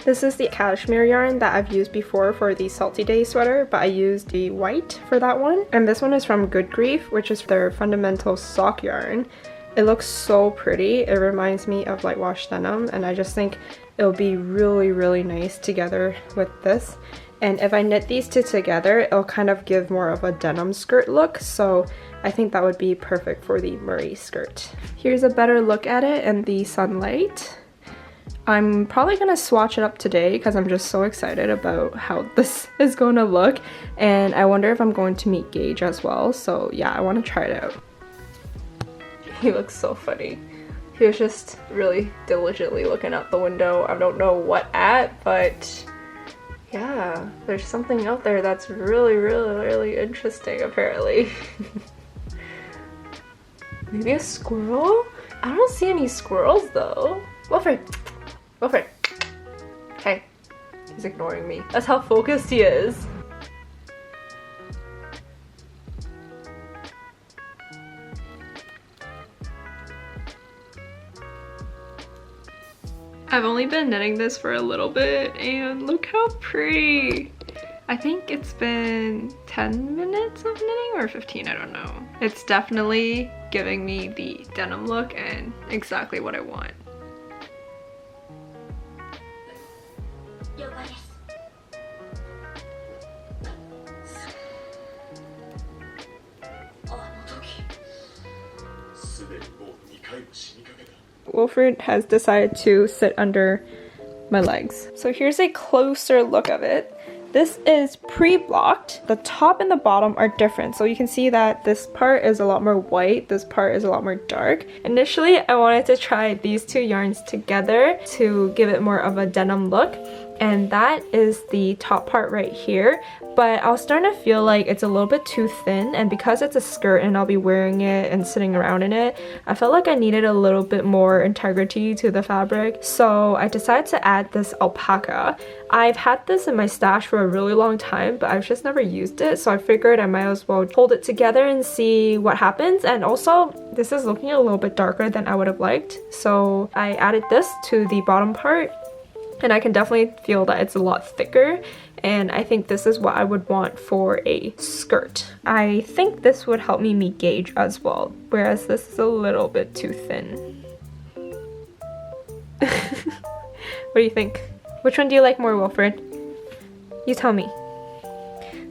This is the cashmere yarn that I've used before for the Salty Day sweater, but I used the white for that one. And this one is from Good Grief, which is their fundamental sock yarn. It looks so pretty. It reminds me of light wash denim, and I just think it'll be really, really nice together with this. And if I knit these two together, it'll kind of give more of a denim skirt look, so I think that would be perfect for the Murray skirt. Here's a better look at it in the sunlight. I'm probably gonna swatch it up today because I'm just so excited about how this is going to look, and I wonder if I'm going to meet Gage as well, so yeah, I want to try it out. He looks so funny. He was just really diligently looking out the window. I don't know what at, but yeah, there's something out there that's really, really, really interesting apparently. Maybe a squirrel? I don't see any squirrels though. Wilfred! Wilfred! Hey. He's ignoring me. That's how focused he is. I've only been knitting this for a little bit and look how pretty. I think it's been 10 minutes of knitting or 15, I don't know. It's definitely giving me the denim look and exactly what I want. Wilfred has decided to sit under my legs. So here's a closer look of it. This is pre-blocked. The top and the bottom are different. So you can see that this part is a lot more white, this part is a lot more dark. Initially, I wanted to try these two yarns together to give it more of a denim look. And that is the top part right here, but I was starting to feel like it's a little bit too thin, and because it's a skirt and I'll be wearing it and sitting around in it, I felt like I needed a little bit more integrity to the fabric, so I decided to add this alpaca. I've had this in my stash for a really long time, but I've just never used it, so I figured I might as well hold it together and see what happens. And also, this is looking a little bit darker than I would have liked, so I added this to the bottom part. And I can definitely feel that it's a lot thicker, and I think this is what I would want for a skirt. I think this would help me meet Gage as well, whereas this is a little bit too thin. What do you think? Which one do you like more, Wilfred? You tell me.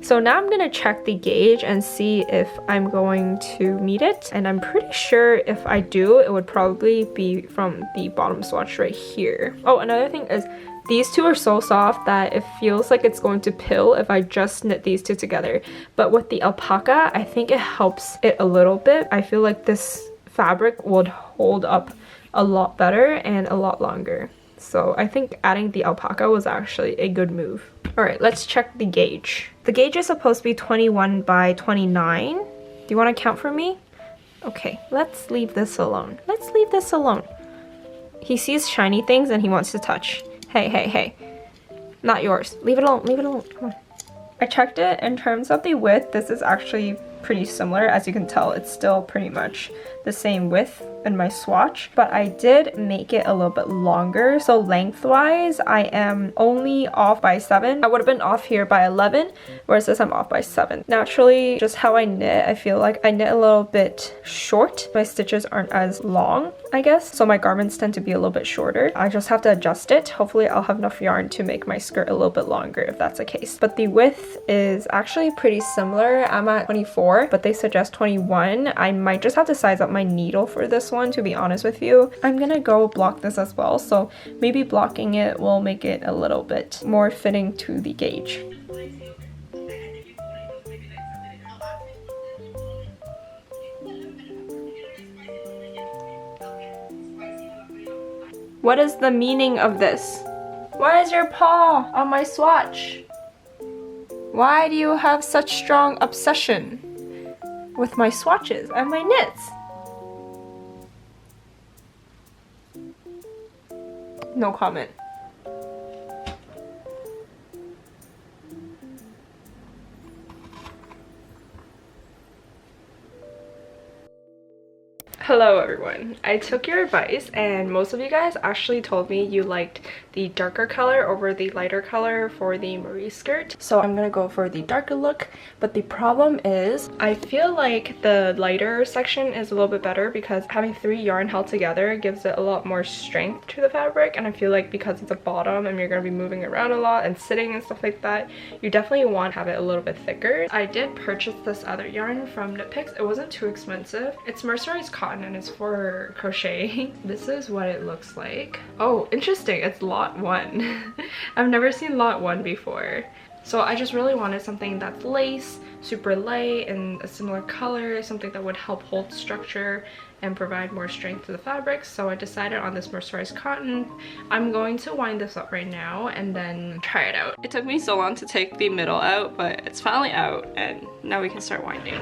So now I'm gonna check the gauge and see if I'm going to meet it, and I'm pretty sure if I do, it would probably be from the bottom swatch right here. Oh, another thing is these two are so soft that it feels like it's going to pill if I just knit these two together. But with the alpaca, I think it helps it a little bit. I feel like this fabric would hold up a lot better and a lot longer. So I think adding the alpaca was actually a good move. Alright, let's check the gauge. The gauge is supposed to be 21 by 29. Do you want to count for me? Okay, let's leave this alone. Let's leave this alone. He sees shiny things and he wants to touch. Hey, hey, hey. Not yours. Leave it alone, leave it alone. Come on. I checked it in terms of the width. This is actually pretty similar. As you can tell, it's still pretty much the same width in my swatch, but I did make it a little bit longer. So lengthwise, I am only off by 7. I would have been off here by 11, whereas this I'm off by 7. Naturally, just how I knit, I feel like I knit a little bit short. My stitches aren't as long, I guess, so my garments tend to be a little bit shorter. I just have to adjust it. Hopefully I'll have enough yarn to make my skirt a little bit longer if that's the case. But the width is actually pretty similar. I'm at 24, but they suggest 21. I might just have to size up my needle for this one, to be honest with you. I'm gonna go block this as well, so maybe blocking it will make it a little bit more fitting to the gauge. What is the meaning of this? Why is your paw on my swatch? Why do you have such strong obsession with my swatches and my knits? No comment. Hello everyone. I took your advice and most of you guys actually told me you liked the darker color over the lighter color for the Marie skirt. So I'm gonna go for the darker look, but the problem is I feel like the lighter section is a little bit better because having 3 yarn held together gives it a lot more strength to the fabric, and I feel like because it's a bottom and you're gonna be moving around a lot and sitting and stuff like that, you definitely want to have it a little bit thicker. I did purchase this other yarn from Knit Picks. It wasn't too expensive. It's mercerized cotton and it's for crocheting. This is what it looks like. Oh, interesting. It's lot 1. I've never seen lot 1 before. So I just really wanted something that's lace, super light, and a similar color, something that would help hold structure and provide more strength to the fabric. So I decided on this mercerized cotton. I'm going to wind this up right now and then try it out. It took me so long to take the middle out, but it's finally out and now we can start winding.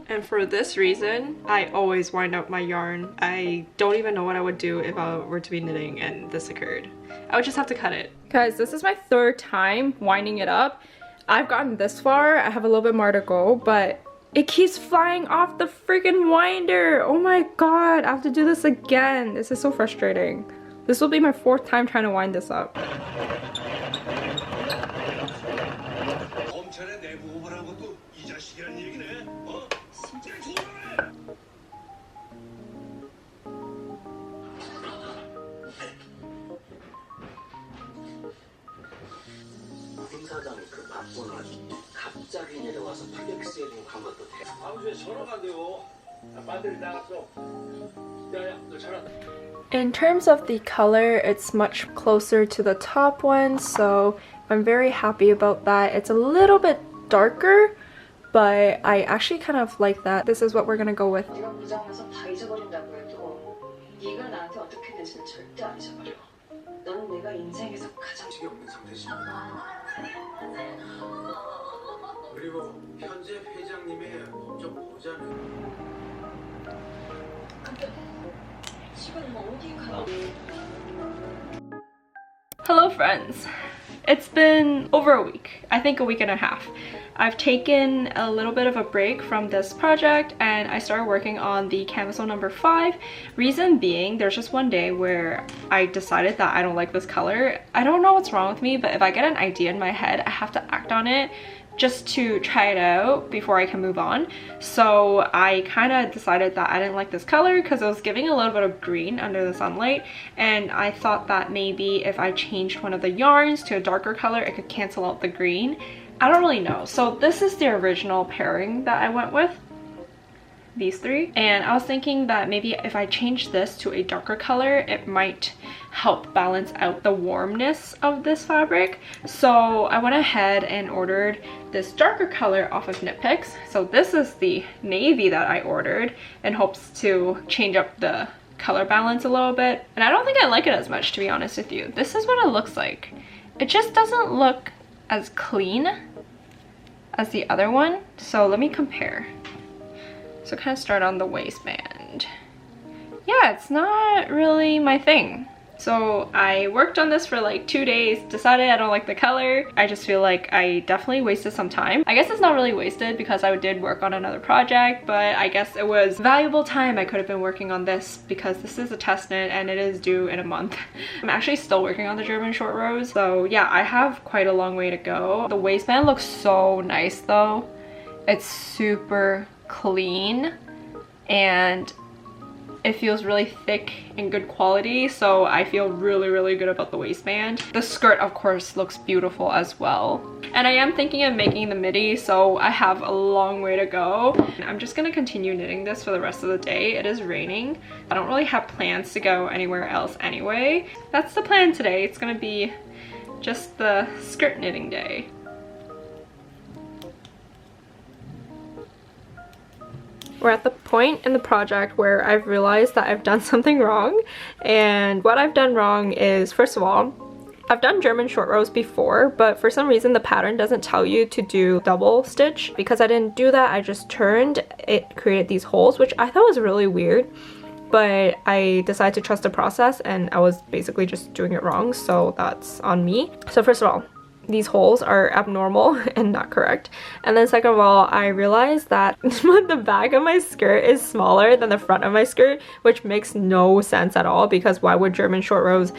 And for this reason, I always wind up my yarn. I don't even know what I would do if I were to be knitting and this occurred. I would just have to cut it. Guys, this is my 3rd time winding it up. I've gotten this far. I have a little bit more to go, but it keeps flying off the freaking winder. Oh my god, I have to do this again. This is so frustrating. This will be my 4th time trying to wind this up. In terms of the color, it's much closer to the top one, so I'm very happy about that. It's a little bit darker, but I actually kind of like that. This is what we're gonna go with. Hello friends! It's been over a week, I think a week and a half. I've taken a little bit of a break from this project and I started working on the canvas number 5. Reason being, there's just one day where I decided that I don't like this color. I don't know what's wrong with me, but if I get an idea in my head, I have to act on it just to try it out before I can move on. So I kind of decided that I didn't like this color because it was giving a little bit of green under the sunlight, and I thought that maybe if I changed one of the yarns to a darker color, it could cancel out the green. I don't really know. So this is the original pairing that I went with, these 3, and I was thinking that maybe if I change this to a darker color, it might help balance out the warmness of this fabric. So I went ahead and ordered this darker color off of Knit Picks. So this is the navy that I ordered in hopes to change up the color balance a little bit, and I don't think I like it as much, to be honest with you. This is what it looks like. It just doesn't look as clean as the other one, so let me compare. So kind of start on the waistband. Yeah, it's not really my thing. So I worked on this for like 2 days, decided I don't like the color. I just feel like I definitely wasted some time. I guess it's not really wasted because I did work on another project, but I guess it was valuable time I could have been working on this because this is a test knit and it is due in a month. I'm actually still working on the German short rows. So yeah, I have quite a long way to go. The waistband looks so nice though. It's super clean and it feels really thick and good quality, so I feel really good about the waistband. The skirt of course looks beautiful as well, and I am thinking of making the midi, so I have a long way to go. I'm just gonna continue knitting this for the rest of the day. It is raining. I don't really have plans to go anywhere else anyway. That's the plan today. It's gonna be just the skirt knitting day. We're at the point in the project where I've realized that I've done something wrong, and what I've done wrong is, first of all, I've done German short rows before, but for some reason the pattern doesn't tell you to do double stitch. Because I didn't do that, I just turned, it created these holes, which I thought was really weird, but I decided to trust the process and I was basically just doing it wrong, so that's on me. So first of all, these holes are abnormal and not correct. And then second of all, I realized that the back of my skirt is smaller than the front of my skirt, which makes no sense at all, because why would German short rows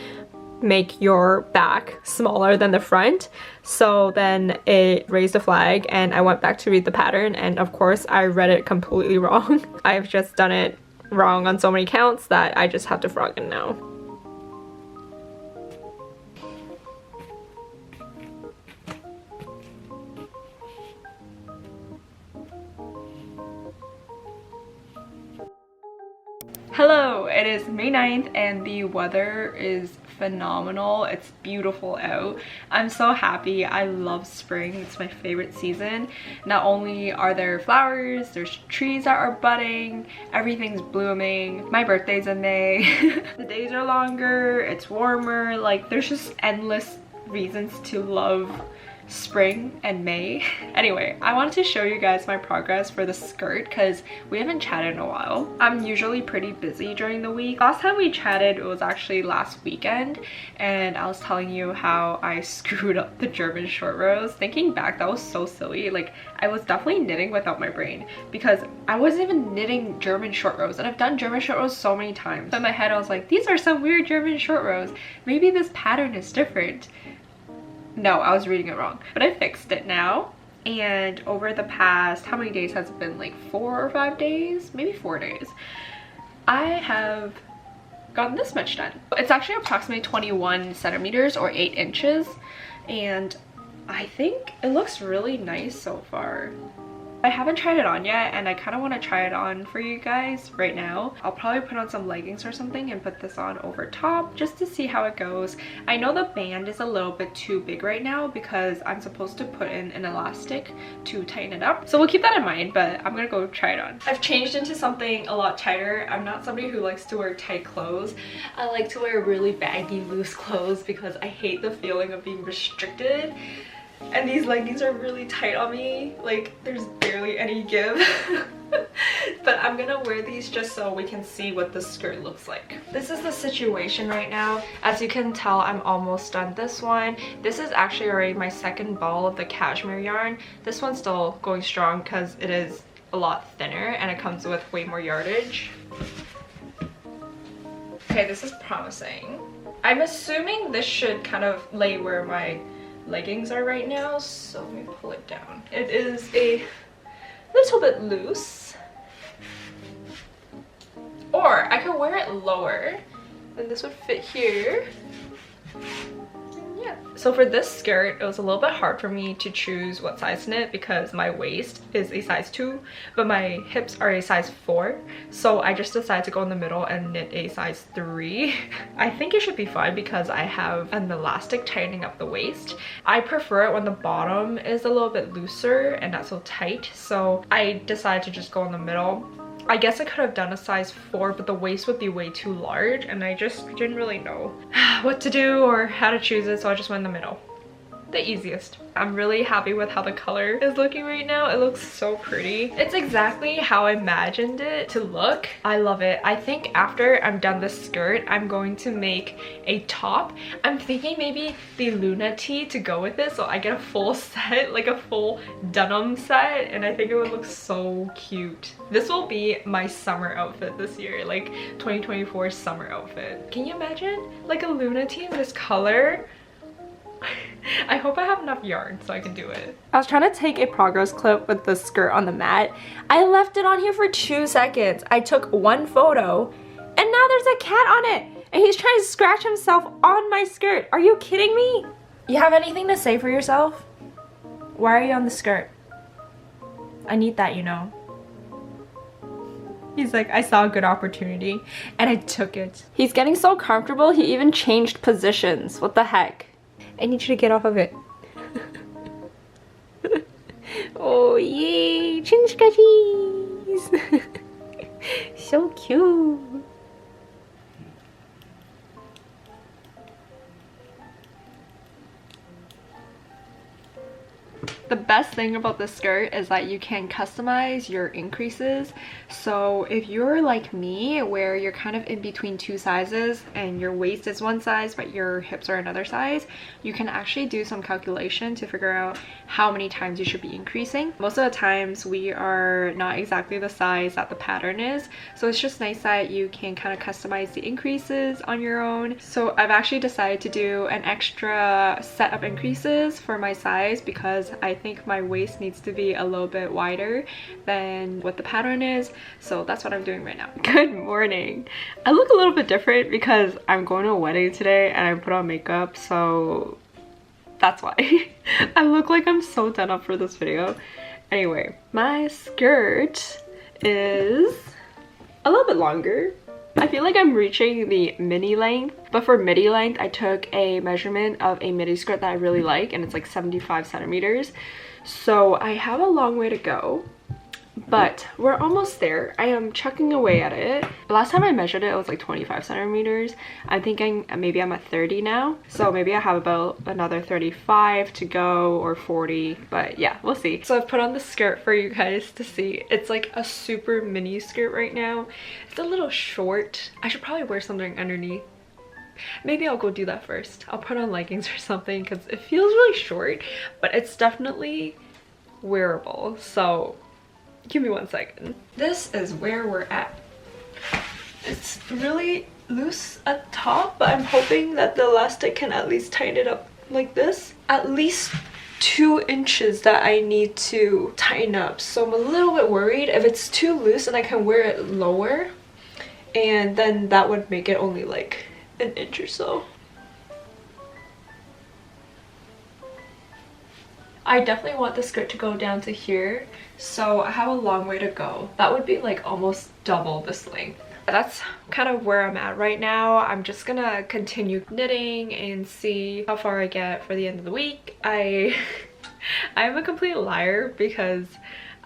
make your back smaller than the front? So then it raised a flag and I went back to read the pattern, and of course I read it completely wrong. I've just done it wrong on so many counts that I just have to frog it now. Hello, it is May 9th and the weather is phenomenal. It's beautiful out. I'm so happy. I love spring. It's my favorite season. Not only are there flowers, there's trees that are budding, everything's blooming. My birthday's in May. The days are longer, it's warmer, like there's just endless reasons to love spring and May. Anyway, I wanted to show you guys my progress for the skirt because we haven't chatted in a while. I'm usually pretty busy during the week. Last time we chatted, it was actually last weekend, and I was telling you how I screwed up the German short rows. Thinking back, that was so silly. Like, I was definitely knitting without my brain because I wasn't even knitting German short rows, and I've done German short rows so many times. So in my head, I was like, these are some weird German short rows. Maybe this pattern is different. No, I was reading it wrong, but I fixed it now. And over the past, how many days has it been? Like 4 or 5 days? Maybe 4 days. I have gotten this much done. It's actually approximately 21 centimeters or 8 inches. And I think it looks really nice so far. I haven't tried it on yet, and I kind of want to try it on for you guys right now. I'll probably put on some leggings or something and put this on over top just to see how it goes. I know the band is a little bit too big right now because I'm supposed to put in an elastic to tighten it up. So we'll keep that in mind, but I'm gonna go try it on. I've changed into something a lot tighter. I'm not somebody who likes to wear tight clothes. I like to wear really baggy, loose clothes because I hate the feeling of being restricted. And these leggings are really tight on me, like there's barely any give. But I'm gonna wear these just so we can see what the skirt looks like. This is the situation right now. As you can tell, I'm almost done this one. This is actually already my second ball of the cashmere yarn. This one's still going strong because it is a lot thinner and it comes with way more yardage. Okay, this is promising. I'm assuming this should kind of lay where my leggings are right now, so let me pull it down. It is a little bit loose, or I could wear it lower, then this would fit here. Yeah. So for this skirt, it was a little bit hard for me to choose what size to knit because my waist is a size 2, but my hips are a size 4. So I just decided to go in the middle and knit a size 3. I think it should be fine because I have an elastic tightening up the waist. I prefer it when the bottom is a little bit looser and not so tight. So I decided to just go in the middle. I guess I could have done a size 4, but the waist would be way too large and I just didn't really know what to do or how to choose it, so I just went in the middle. The easiest. I'm really happy with how the color is looking right now. It looks so pretty. It's exactly how I imagined it to look. I love it. I think after I'm done this skirt, I'm going to make a top. I'm thinking maybe the Luna tee to go with it, so I get a full set, like a full denim set, and I think it would look so cute. This will be my summer outfit this year, like 2024 summer outfit. Can you imagine like a Luna tee in this color? I hope I have enough yarn so I can do it. I was trying to take a progress clip with the skirt on the mat. I left it on here for 2 seconds. I took one photo and now there's a cat on it and he's trying to scratch himself on my skirt. Are you kidding me? You have anything to say for yourself? Why are you on the skirt? I need that, you know. He's like, I saw a good opportunity and I took it. He's getting so comfortable, he even changed positions. What the heck? I need you to get off of it. Oh yay, chin scratchies. So cute. The best thing about this skirt is that you can customize your increases. So if you're like me, where you're kind of in between two sizes and your waist is one size but your hips are another size, you can actually do some calculation to figure out how many times you should be increasing. Most of the times we are not exactly the size that the pattern is, so it's just nice that you can kind of customize the increases on your own. So I've actually decided to do an extra set of increases for my size because I think my waist needs to be a little bit wider than what the pattern is. So that's what I'm doing right now. Good morning. I look a little bit different because I'm going to a wedding today and I put on makeup, so that's why. I look like I'm so done up for this video. Anyway, my skirt is a little bit longer. I feel like I'm reaching the mini length, but for midi length, I took a measurement of a midi skirt that I really like, and it's like 75 centimeters. So I have a long way to go, but we're almost there. I am chucking away at it. Last time I measured it, it was like 25 centimeters. I'm thinking maybe I'm at 30 now. So maybe I have about another 35 to go, or 40, but yeah, we'll see. So I've put on the skirt for you guys to see. It's like a super mini skirt right now. It's a little short. I should probably wear something underneath. Maybe I'll go do that first. I'll put on leggings or something because it feels really short, but it's definitely wearable. So give me 1 second. This is where we're at. It's really loose at top, but I'm hoping that the elastic can at least tighten it up like this. At least 2 inches that I need to tighten up. So I'm a little bit worried if it's too loose and I can wear it lower, and then that would make it only like an inch or so. I definitely want the skirt to go down to here, so I have a long way to go. That would be like almost double this length. That's kind of where I'm at right now. I'm just gonna continue knitting and see how far I get for the end of the week. I'm a complete liar because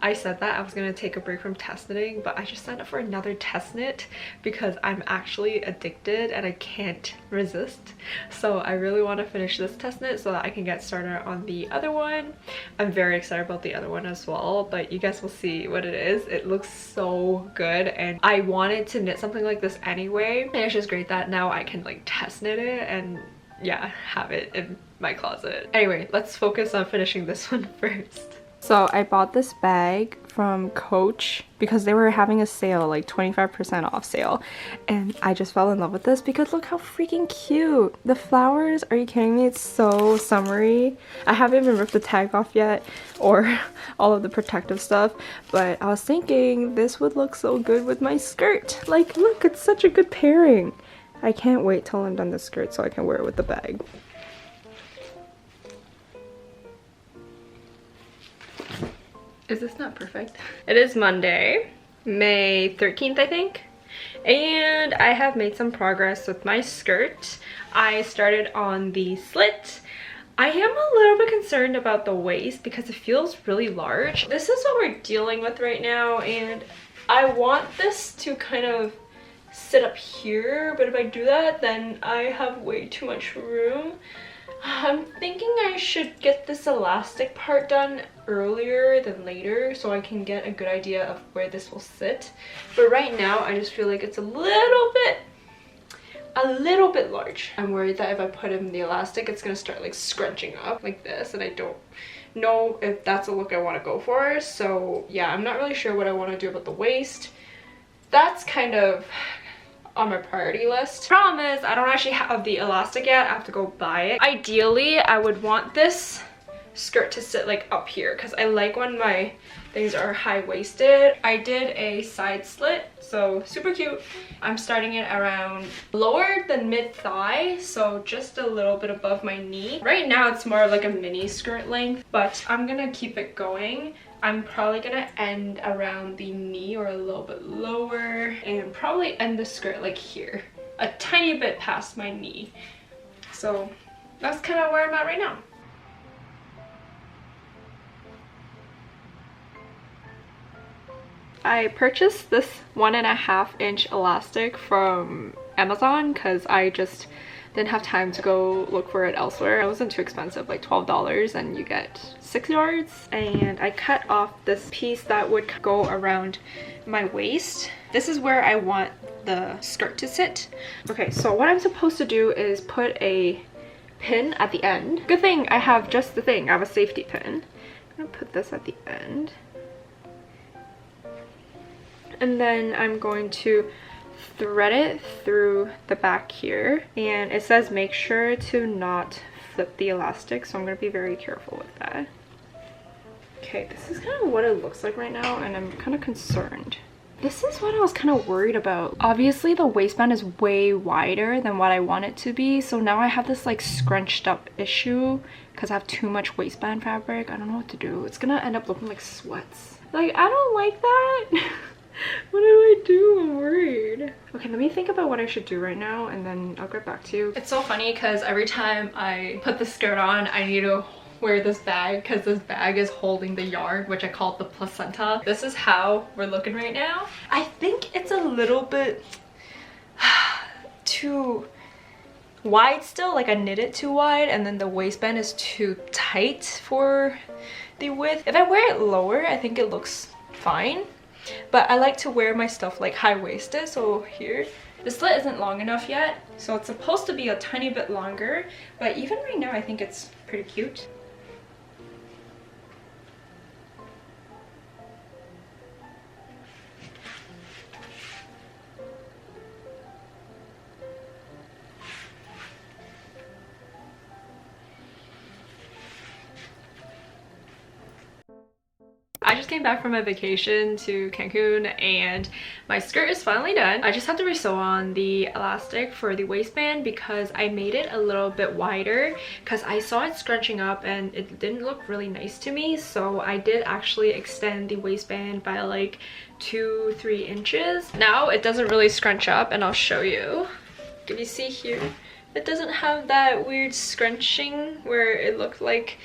I said that I was gonna take a break from test knitting, but I just signed up for another test knit because I'm actually addicted and I can't resist. So I really want to finish this test knit so that I can get started on the other one. I'm very excited about the other one as well, but you guys will see what it is. It looks so good and I wanted to knit something like this anyway, and it's just great that now I can like test knit it and yeah, have it in my closet. Anyway, let's focus on finishing this one first. So I bought this bag from Coach because they were having a sale, like 25% off sale, and I just fell in love with this because look how freaking cute. The flowers, are you kidding me? It's so summery. I haven't even ripped the tag off yet or all of the protective stuff, but I was thinking this would look so good with my skirt. Like look, it's such a good pairing. I can't wait till I'm done the skirt so I can wear it with the bag. Is this not perfect? It is Monday, May 13th, I think. And I have made some progress with my skirt. I started on the slit. I am a little bit concerned about the waist because it feels really large. This is what we're dealing with right now, and I want this to kind of sit up here, but if I do that, then I have way too much room. I'm thinking I should get this elastic part done earlier than later so I can get a good idea of where this will sit. But right now I just feel like it's a little bit large. I'm worried that if I put in the elastic, it's gonna start like scrunching up like this, and I don't know if that's a look I want to go for. So yeah, I'm not really sure what I want to do about the waist. That's kind of on my priority list. Problem is, I don't actually have the elastic yet. I have to go buy it. Ideally, I would want this skirt to sit like up here because I like when my things are high-waisted. I did a side slit, so super cute. I'm starting it around lower than mid-thigh, so just a little bit above my knee. Right now, it's more like a mini skirt length, but I'm gonna keep it going. I'm probably gonna end around the knee or a little bit lower and probably end the skirt like here, a tiny bit past my knee. So that's kind of where I'm at right now. I purchased this 1.5 inch elastic from Amazon because I just Didn't have time to go look for it elsewhere. It wasn't too expensive, like $12, and you get 6 yards. And I cut off this piece that would go around my waist. This is where I want the skirt to sit. Okay, so what I'm supposed to do is put a pin at the end. Good thing I have just the thing. I have a safety pin. I'm gonna put this at the end. And then I'm going to thread it through the back here. And it says make sure to not flip the elastic, so I'm going to be very careful with that. Okay, this is kind of what it looks like right now, and I'm kind of concerned. This is what I was kind of worried about. Obviously the waistband is way wider than what I want it to be, so now I have this like scrunched up issue because I have too much waistband fabric. I don't know what to do. It's gonna end up looking like sweats. Like, I don't like that. What do I do? I'm worried. Okay, let me think about what I should do right now, and then I'll get back to you. It's so funny because every time I put the skirt on, I need to wear this bag because this bag is holding the yarn, which I call the placenta. This is how we're looking right now. I think it's a little bit too wide still, like I knit it too wide, and then the waistband is too tight for the width. If I wear it lower, I think it looks fine. But I like to wear my stuff like high-waisted, so here. The slit isn't long enough yet, so it's supposed to be a tiny bit longer, but even right now I think it's pretty cute. I just came back from a vacation to Cancun and my skirt is finally done. I just have to resew on the elastic for the waistband because I made it a little bit wider because I saw it scrunching up and it didn't look really nice to me. So I did actually extend the waistband by like 2-3 inches. Now it doesn't really scrunch up, and I'll show you. Can you see here? It doesn't have that weird scrunching where it looked like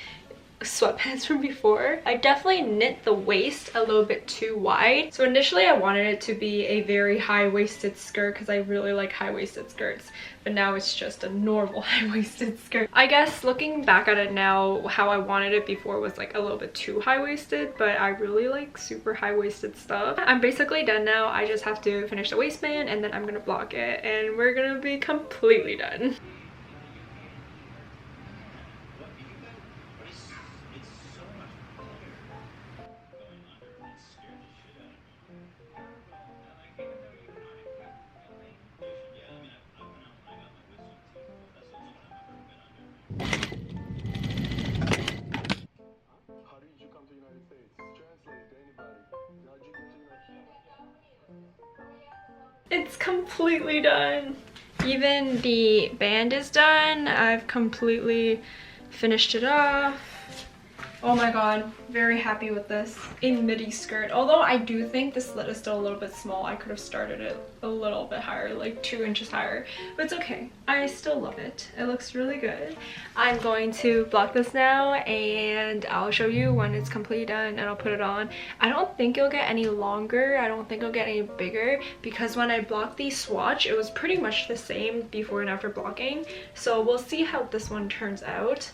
sweatpants from before. I definitely knit the waist a little bit too wide. So initially I wanted it to be a very high-waisted skirt because I really like high-waisted skirts, but now it's just a normal high-waisted skirt. I guess looking back at it now, how I wanted it before was like a little bit too high-waisted, but I really like super high-waisted stuff. I'm basically done now. I just have to finish the waistband and then I'm gonna block it and we're gonna be completely done. It's completely done. Even the band is done. I've completely finished it off. Oh my god, very happy with this. A midi skirt. Although I do think the slit is still a little bit small. I could have started it a little bit higher, like 2 inches higher. But it's okay. I still love it. It looks really good. I'm going to block this now and I'll show you when it's completely done and I'll put it on. I don't think it'll get any longer. I don't think it'll get any bigger because when I blocked the swatch, it was pretty much the same before and after blocking. So we'll see how this one turns out.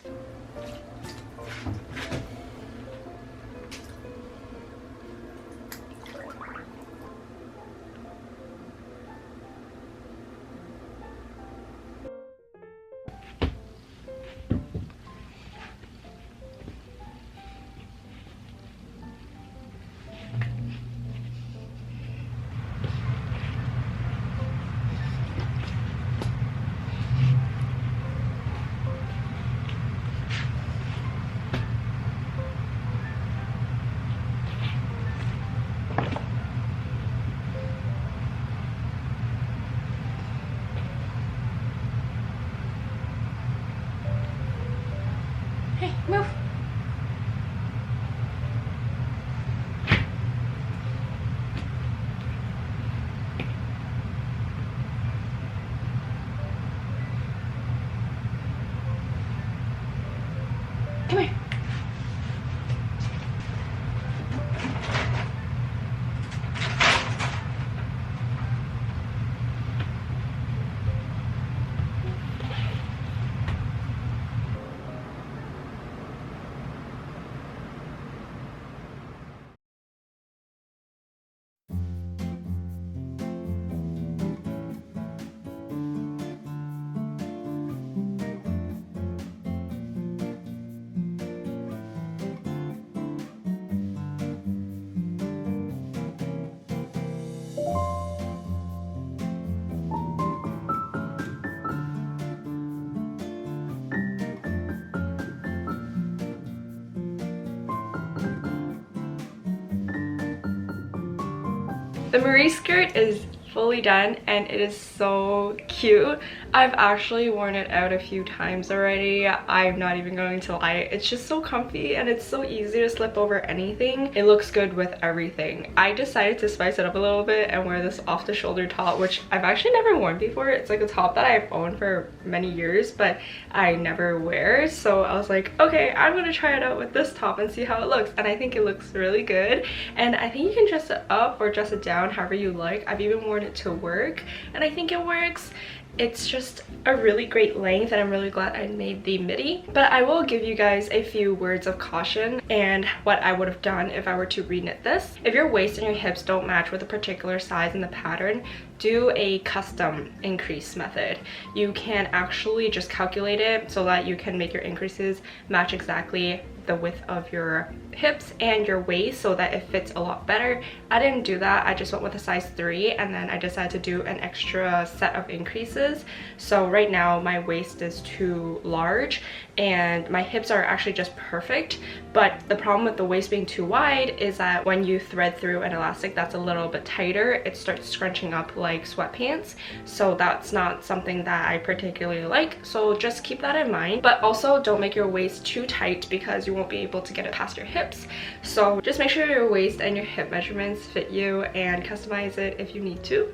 The Marie skirt is fully done and it is so cute. I've actually worn it out a few times already. I'm not even going to lie. It's just so comfy and it's so easy to slip over anything. It looks good with everything. I decided to spice it up a little bit and wear this off the shoulder top, which I've actually never worn before. It's like a top that I've owned for many years, but I never wear. So I was like, okay, I'm gonna try it out with this top and see how it looks. And I think it looks really good. And I think you can dress it up or dress it down however you like. I've even worn it to work and I think it works. It's just a really great length and I'm really glad I made the midi. But I will give you guys a few words of caution and what I would have done if I were to reknit this. If your waist and your hips don't match with a particular size in the pattern, do a custom increase method. You can actually just calculate it so that you can make your increases match exactly the width of your hips and your waist so that it fits a lot better. I didn't do that. I just went with a size 3 and then I decided to do an extra set of increases. So right now my waist is too large and my hips are actually just perfect, but the problem with the waist being too wide is that when you thread through an elastic that's a little bit tighter, it starts scrunching up like sweatpants. So that's not something that I particularly like, so just keep that in mind. But also don't make your waist too tight because you won't be able to get it past your hips. So just make sure your waist and your hip measurements fit you and customize it if you need to.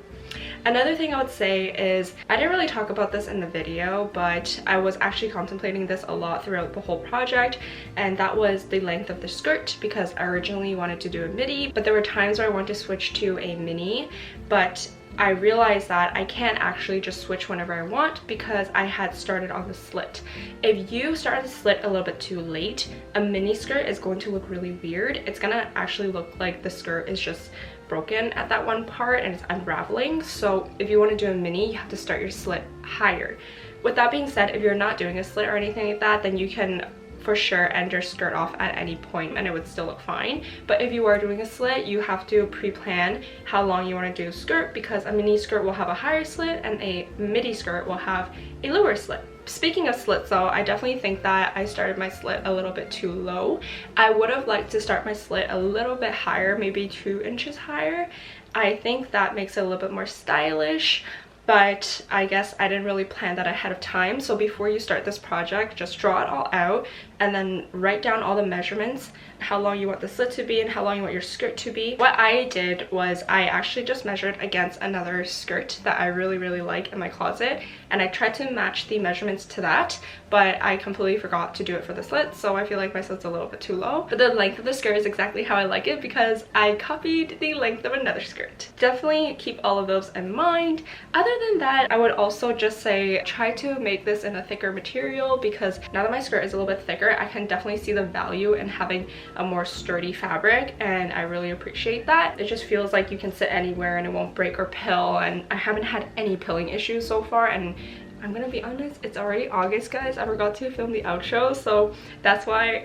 Another thing I would say is, I didn't really talk about this in the video, but I was actually contemplating this a lot throughout the whole project, and that was the length of the skirt, because I originally wanted to do a midi, but there were times where I wanted to switch to a mini, but I realized that I can't actually just switch whenever I want because I had started on the slit. If you start the slit a little bit too late, a mini skirt is going to look really weird. It's gonna actually look like the skirt is just broken at that one part and it's unraveling. So if you want to do a mini, you have to start your slit higher. With that being said, if you're not doing a slit or anything like that, then you can for sure end your skirt off at any point and it would still look fine. But if you are doing a slit, you have to pre-plan how long you want to do a skirt, because a mini skirt will have a higher slit and a midi skirt will have a lower slit. Speaking of slits though, I definitely think that I started my slit a little bit too low. I would have liked to start my slit a little bit higher, maybe 2 inches higher. I think that makes it a little bit more stylish, but I guess I didn't really plan that ahead of time. So before you start this project, just draw it all out and then write down all the measurements, how long you want the slit to be and how long you want your skirt to be. What I did was I actually just measured against another skirt that I really like in my closet, and I tried to match the measurements to that, but I completely forgot to do it for the slit, so I feel like my slit's a little bit too low. But the length of the skirt is exactly how I like it because I copied the length of another skirt. Definitely keep all of those in mind. Other than that, I would also just say try to make this in a thicker material, because now that my skirt is a little bit thicker, I can definitely see the value in having a more sturdy fabric, and I really appreciate that. It just feels like you can sit anywhere and it won't break or pill, and I haven't had any pilling issues so far. And I'm gonna be honest, it's already August, guys. I forgot to film the outro, so that's why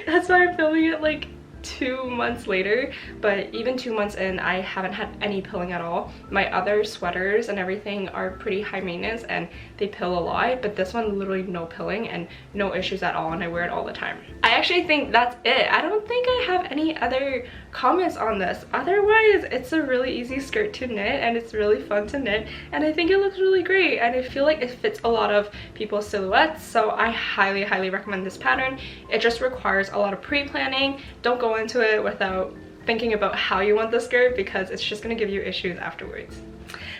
that's why I'm filming it like 2 months later. But even 2 months in, I haven't had any pilling at all. My other sweaters and everything are pretty high maintenance and they pill a lot, but this one literally no pilling and no issues at all, and I wear it all the time. I actually think that's it. I don't think I have any other comments on this. Otherwise, it's a really easy skirt to knit and it's really fun to knit, and I think it looks really great, and I feel like it fits a lot of people's silhouettes, so I highly recommend this pattern. It just requires a lot of pre-planning. Don't go into it without thinking about how you want the skirt, because it's just going to give you issues afterwards.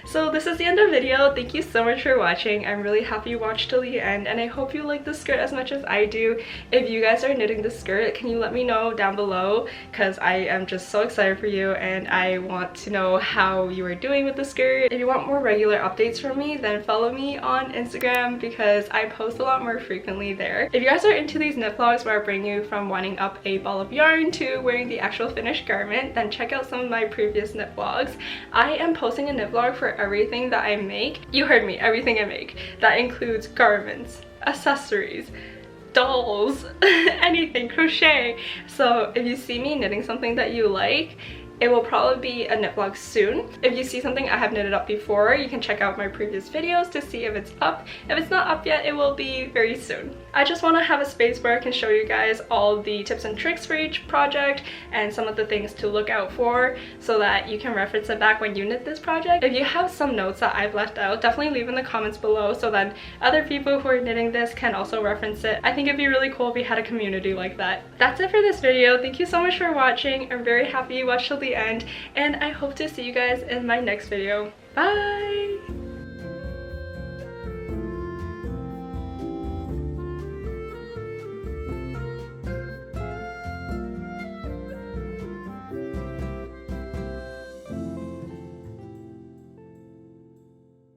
So this is the end of the video. Thank you so much for watching. I'm really happy you watched till the end, and I hope you like the skirt as much as I do. If you guys are knitting the skirt, can you let me know down below, because I am just so excited for you and I want to know how you are doing with the skirt. If you want more regular updates from me, then follow me on Instagram because I post a lot more frequently there. If you guys are into these knit vlogs where I bring you from winding up a ball of yarn to wearing the actual finished garment, then check out some of my previous knit vlogs. I am posting a knit vlog for everything that I make. You heard me, everything I make. That includes garments, accessories, dolls, anything, crochet. So if you see me knitting something that you like, it will probably be a knit vlog soon. If you see something I have knitted up before, you can check out my previous videos to see if it's up. If it's not up yet, it will be very soon. I just want to have a space where I can show you guys all the tips and tricks for each project and some of the things to look out for so that you can reference it back when you knit this project. If you have some notes that I've left out, definitely leave in the comments below so that other people who are knitting this can also reference it. I think it'd be really cool if we had a community like that. That's it for this video. Thank you so much for watching. I'm very happy you watched till the end, and I hope to see you guys in my next video. Bye!